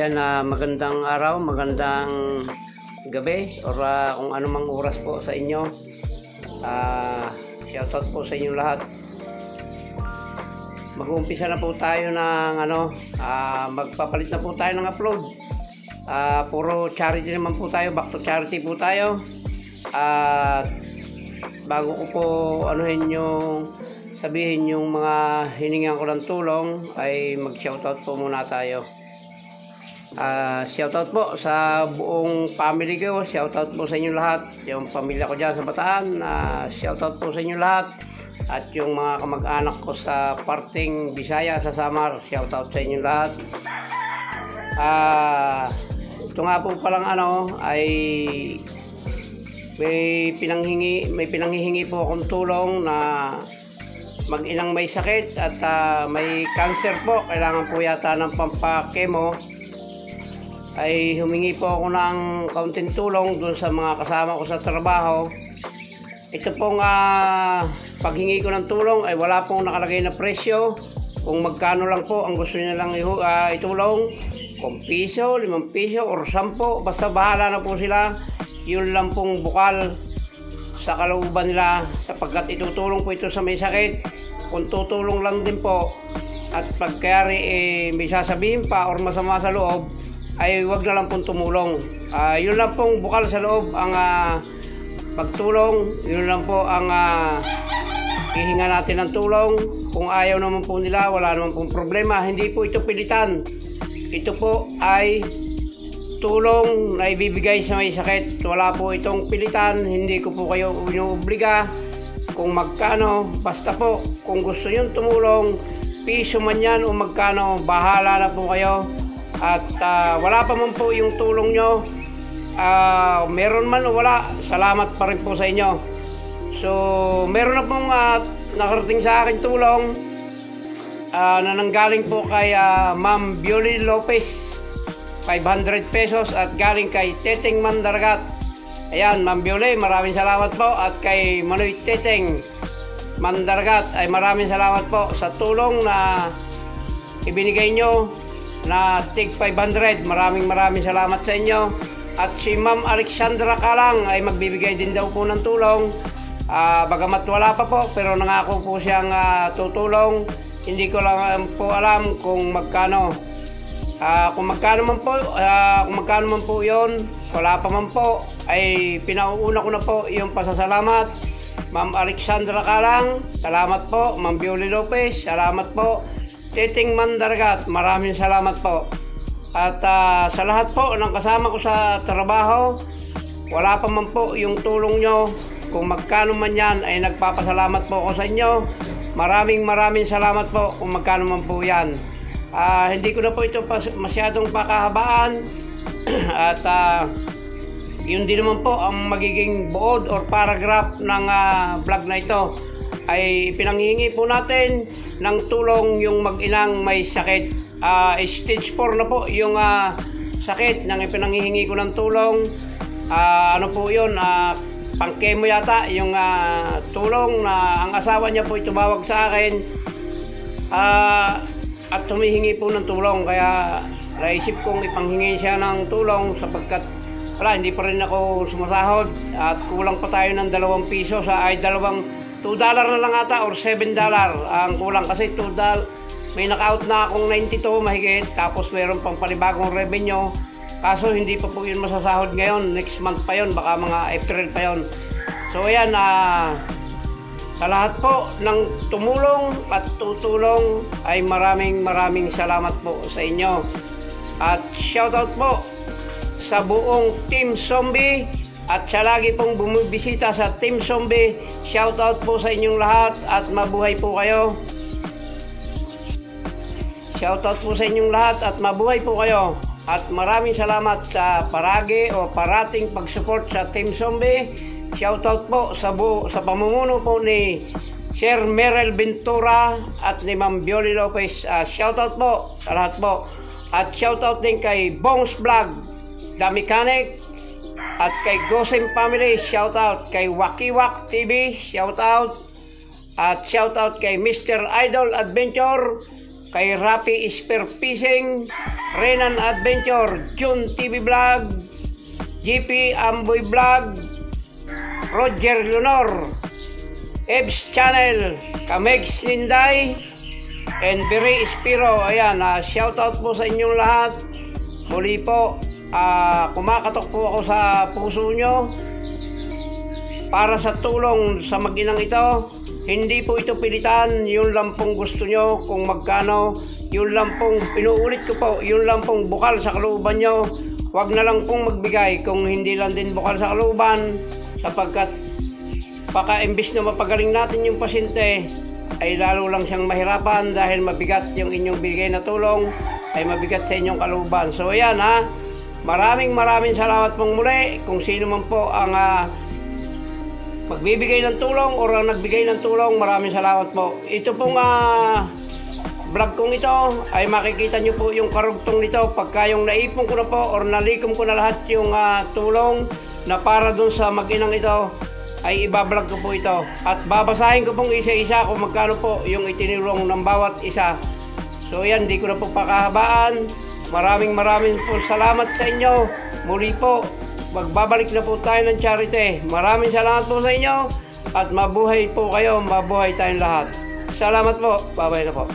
Ayan, magandang araw, magandang gabi, or kung anumang oras po sa inyo. Shoutout po sa inyong lahat. Mag-uumpisa na po tayo ng magpapalit na po tayo ng upload. Puro charity naman po tayo, back to charity po tayo. At bago ko po sabihin yung mga hiningan ko ng tulong, ay mag-shoutout po muna tayo. Shoutout po sa buong family ko, shoutout po sa inyo lahat. Yung pamilya ko dyan sa Bataan, shoutout po sa inyo lahat. At yung mga kamag-anak ko sa parting Bisaya sa Samar, shoutout sa inyo lahat. Ito nga po palang ay may pinanghihingi po akong tulong na mag-inang may sakit at may cancer po, kailangan po yata ng pampakemo. Ay humingi po ako ng kaunting tulong doon sa mga kasama ko sa trabaho. Ito pong paghingi ko ng tulong ay wala pong nakalagay na presyo, kung magkano lang po ang gusto niya lang itulong, kung piso, 5 piso or 10, basta bahala na po sila. Yun lang pong bukal sa kalooban nila, sapagkat itutulong po ito sa may sakit. Kung tutulong lang din po at pagkayari may sasabihin pa or masama sa loob, ay wag na lang pong tumulong. Yun lang pong bukal sa loob ang pagtulong. Yun lang po ang hihinga natin ng tulong. Kung ayaw naman po nila, wala naman pong problema. Hindi po ito pilitan. Ito po ay tulong na ibibigay sa may sakit. Wala po itong pilitan. Hindi ko po kayo inuobliga kung magkano. Basta po kung gusto nyo tumulong, piso man yan o magkano, bahala na po kayo. At wala pa man po yung tulong nyo, meron man o wala, salamat pa rin po sa inyo. So meron na pong nakarating sa akin tulong na nanggaling po kay Ma'am Bioli Lopez, 500 pesos, at galing kay Teteng Mandargat. Ayan, Ma'am Bioli, maraming salamat po. At kay Manoy Teteng Mandargat ay maraming salamat po sa tulong na ibinigay nyo na tig 500. Maraming salamat sa inyo. At si Ma'am Alexandra Kalang ay magbibigay din daw po ng tulong. Bagamat wala pa po, pero nangako po siyang tutulong. Hindi ko lang po alam kung magkano. Kung magkano man po yun, wala pa man po, ay pinauuna ko na po yung pasasalamat. Ma'am Alexandra Kalang, salamat po. Ma'am Bioli Lopez, salamat po. Teteng Mandargat, maraming salamat po. At sa lahat po ng kasama ko sa trabaho, wala pa man po yung tulong nyo. Kung magkano man yan, ay nagpapasalamat po ako sa inyo. Maraming salamat po kung magkano man po yan. Hindi ko na po ito masyadong pakahabaan. At yun din naman po ang magiging buod or paragraph ng vlog na ito. Ay pinanghihingi po natin ng tulong yung mag-inang may sakit. Stage 4 na po yung sakit ng pinanghihingi ko ng tulong. Ano po yun, pangkemo yata yung tulong na ang asawa niya po tumawag sa akin at humihingi po ng tulong. Kaya naisip kong ipanghingi siya ng tulong, sapagkat hindi pa rin ako sumasahod at kulang pa tayo ng 2 piso sa $2 na lang ata or $7 ang kulang, kasi $2 may naka-out na akong 92 mahigit, tapos mayroon pang panibagong revenue. Kaso hindi pa po yun masasahod ngayon, next month pa yun, baka mga April pa yun. So ayan, sa lahat po ng tumulong at tutulong ay maraming salamat po sa inyo. At shoutout po sa buong Team Zombie. At siya lagi pong bumibisita sa Team Zombie. Shoutout po sa inyong lahat at mabuhay po kayo. Shoutout po sa inyong lahat at mabuhay po kayo. At maraming salamat sa parating pag-support sa Team Zombie. Shoutout po sa pamumuno po ni Sir Merel Ventura at ni Ma'am Bioli Lopez. Shoutout po sa lahat po. At shoutout din kay Bongs Vlog, The Mechanic, at kay Gosem Family, shoutout. Kay Wakiwak TV, shoutout. At shoutout kay Mr. Idol Adventure, kay Rapi Spear Fishing, Renan Adventure, June TV Vlog, GP Amboy Vlog, Roger Leonor, Ebs Channel, Kamex Linday, and Biri Espiro. Ayan, shoutout po sa inyong lahat. Muli po, kumakatok po ako sa puso nyo para sa tulong sa mag-inang ito. Hindi po ito pilitan, yun lang pong gusto nyo kung magkano, yun lang pong, pinuulit ko po, yun lang pong bukal sa kalooban nyo. Huwag na lang pong magbigay kung hindi lang din bukal sa kalooban, sapagkat baka imbis na mapagaling natin yung pasyente, ay lalo lang siyang mahirapan dahil mabigat yung inyong bigay na tulong, ay mabigat sa inyong kalooban. So ayan maraming salamat pong muli kung sino man po ang magbibigay ng tulong o ang nagbigay ng tulong. Maraming salamat po. Ito pong vlog kong ito ay makikita nyo po yung karugtong nito pagka yung naipon ko na po or nalikom ko na lahat yung tulong na para dun sa mag-inang ito, ay ibablog ko po ito at babasahin ko pong isa-isa kung magkano po yung itinulong ng bawat isa. So yan, di ko na po pakahabaan. Maraming po salamat sa inyo. Muli po, magbabalik na po tayo ng charity. Maraming salamat po sa inyo at mabuhay po kayo, mabuhay tayong lahat. Salamat po. Bye-bye na po.